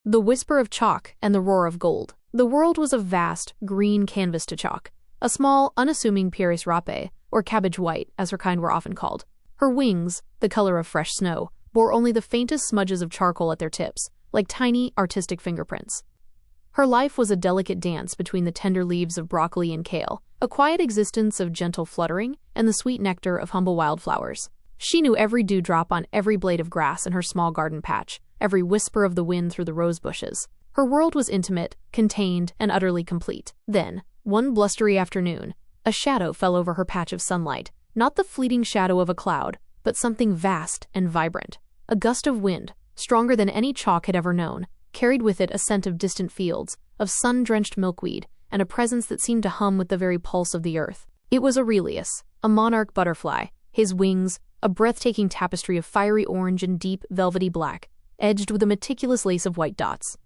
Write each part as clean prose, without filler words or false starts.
The whisper of Chalk and the roar of gold. The world was a vast, green canvas to Chalk, a small, unassuming Pieris Rape, or cabbage white, as her kind were often called. Her wings, the color of fresh snow, bore only the faintest smudges of charcoal at their tips, like tiny, artistic fingerprints. Her life was a delicate dance between the tender leaves of broccoli and kale, a quiet existence of gentle fluttering, and the sweet nectar of humble wildflowers. She knew every dewdrop on every blade of grass in her small garden patch, every whisper of the wind through the rose bushes. Her world was intimate, contained, and utterly complete. Then, one blustery afternoon, a shadow fell over her patch of sunlight, not the fleeting shadow of a cloud, but something vast and vibrant. A gust of wind, stronger than any Chalk had ever known, carried with it a scent of distant fields, of sun-drenched milkweed, and a presence that seemed to hum with the very pulse of the earth. It was Aurelius, a monarch butterfly, his wings, a breathtaking tapestry of fiery orange and deep, velvety black, edged with a meticulous lace of white dots.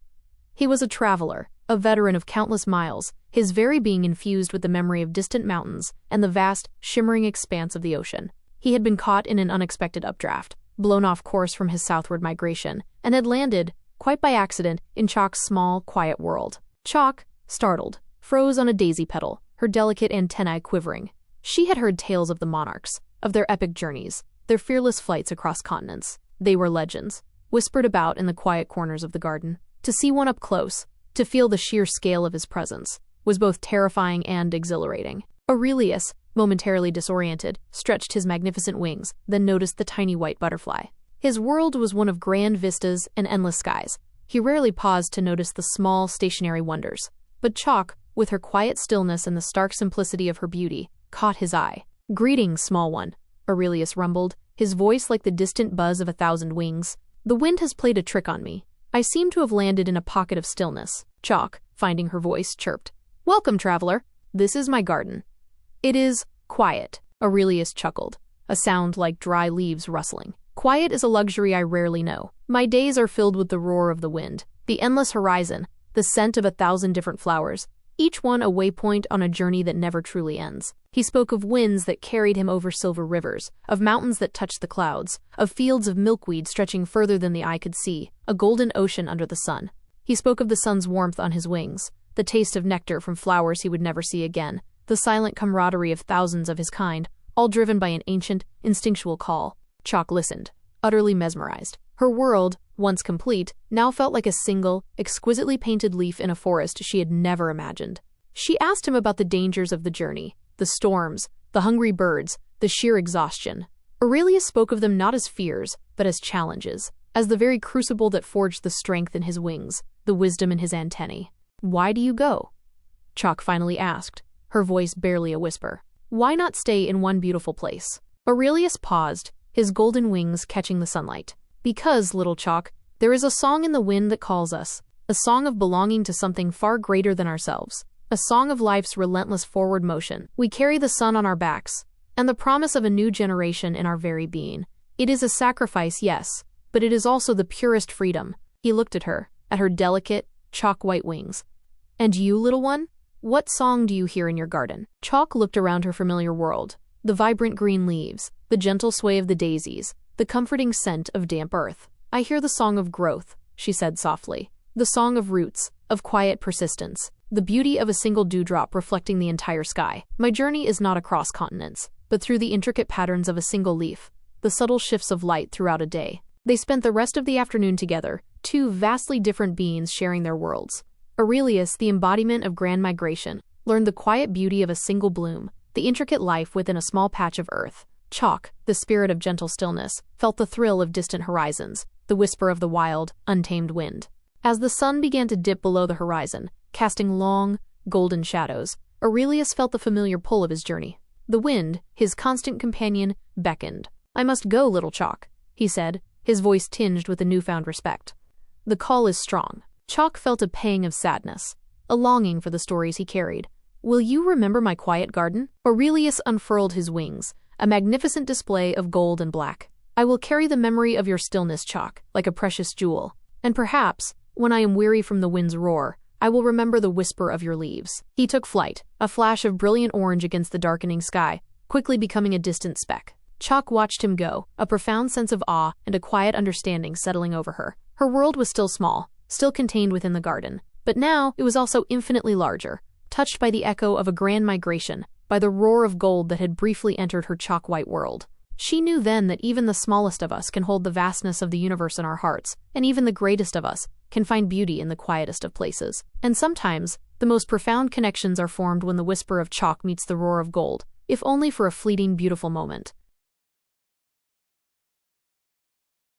He was a traveler, a veteran of countless miles, his very being infused with the memory of distant mountains and the vast, shimmering expanse of the ocean. He had been caught in an unexpected updraft, blown off course from his southward migration, and had landed, quite by accident, in Chalk's small, quiet world. Chalk, startled, froze on a daisy petal, her delicate antennae quivering. She had heard tales of the monarchs, of their epic journeys, their fearless flights across continents. They were legends, whispered about in the quiet corners of the garden. To see one up close, to feel the sheer scale of his presence, was both terrifying and exhilarating. Aurelius, momentarily disoriented, stretched his magnificent wings, then noticed the tiny white butterfly. His world was one of grand vistas and endless skies. He rarely paused to notice the small, stationary wonders. But Chalk, with her quiet stillness and the stark simplicity of her beauty, caught his eye. "Greetings, small one," Aurelius rumbled, his voice like the distant buzz of 1,000 wings. "The wind has played a trick on me. I seem to have landed in a pocket of stillness." Chalk, finding her voice, chirped. "Welcome, traveler. This is my garden." "It is quiet," Aurelius chuckled, a sound like dry leaves rustling. "Quiet is a luxury I rarely know. My days are filled with the roar of the wind, the endless horizon, the scent of 1,000 different flowers, each one a waypoint on a journey that never truly ends." He spoke of winds that carried him over silver rivers, of mountains that touched the clouds, of fields of milkweed stretching further than the eye could see, a golden ocean under the sun. He spoke of the sun's warmth on his wings, the taste of nectar from flowers he would never see again, the silent camaraderie of thousands of his kind, all driven by an ancient, instinctual call. Chalk listened, utterly mesmerized. Her world, once complete, now felt like a single, exquisitely painted leaf in a forest she had never imagined. She asked him about the dangers of the journey, the storms, the hungry birds, the sheer exhaustion. Aurelius spoke of them not as fears, but as challenges, as the very crucible that forged the strength in his wings, the wisdom in his antennae. "Why do you go?" Chalk finally asked, her voice barely a whisper. "Why not stay in one beautiful place?" Aurelius paused, his golden wings catching the sunlight. "Because, little Chalk, there is a song in the wind that calls us, a song of belonging to something far greater than ourselves, a song of life's relentless forward motion. We carry the sun on our backs, and the promise of a new generation in our very being. It is a sacrifice, yes, but it is also the purest freedom." He looked at her delicate, chalk-white wings. "And you, little one? What song do you hear in your garden?" Chalk looked around her familiar world, the vibrant green leaves, the gentle sway of the daisies, the comforting scent of damp earth. "I hear the song of growth," she said softly, "the song of roots, of quiet persistence, the beauty of a single dewdrop reflecting the entire sky. My journey is not across continents, but through the intricate patterns of a single leaf, the subtle shifts of light throughout a day." They spent the rest of the afternoon together, two vastly different beings sharing their worlds. Aurelius, the embodiment of grand migration, learned the quiet beauty of a single bloom, the intricate life within a small patch of earth. Chalk, the spirit of gentle stillness, felt the thrill of distant horizons, the whisper of the wild, untamed wind. As the sun began to dip below the horizon, casting long, golden shadows, Aurelius felt the familiar pull of his journey. The wind, his constant companion, beckoned. "I must go, little Chalk," he said, his voice tinged with a newfound respect. "The call is strong." Chalk felt a pang of sadness, a longing for the stories he carried. "Will you remember my quiet garden?" Aurelius unfurled his wings, a magnificent display of gold and black. "I will carry the memory of your stillness, Chalk, like a precious jewel. And perhaps, when I am weary from the wind's roar, I will remember the whisper of your leaves." He took flight, a flash of brilliant orange against the darkening sky, quickly becoming a distant speck. Chalk watched him go, a profound sense of awe and a quiet understanding settling over her. Her world was still small, still contained within the garden. But now it was also infinitely larger, touched by the echo of a grand migration, by the roar of gold that had briefly entered her chalk-white world. She knew then that even the smallest of us can hold the vastness of the universe in our hearts, and even the greatest of us can find beauty in the quietest of places. And sometimes, the most profound connections are formed when the whisper of chalk meets the roar of gold, if only for a fleeting beautiful moment.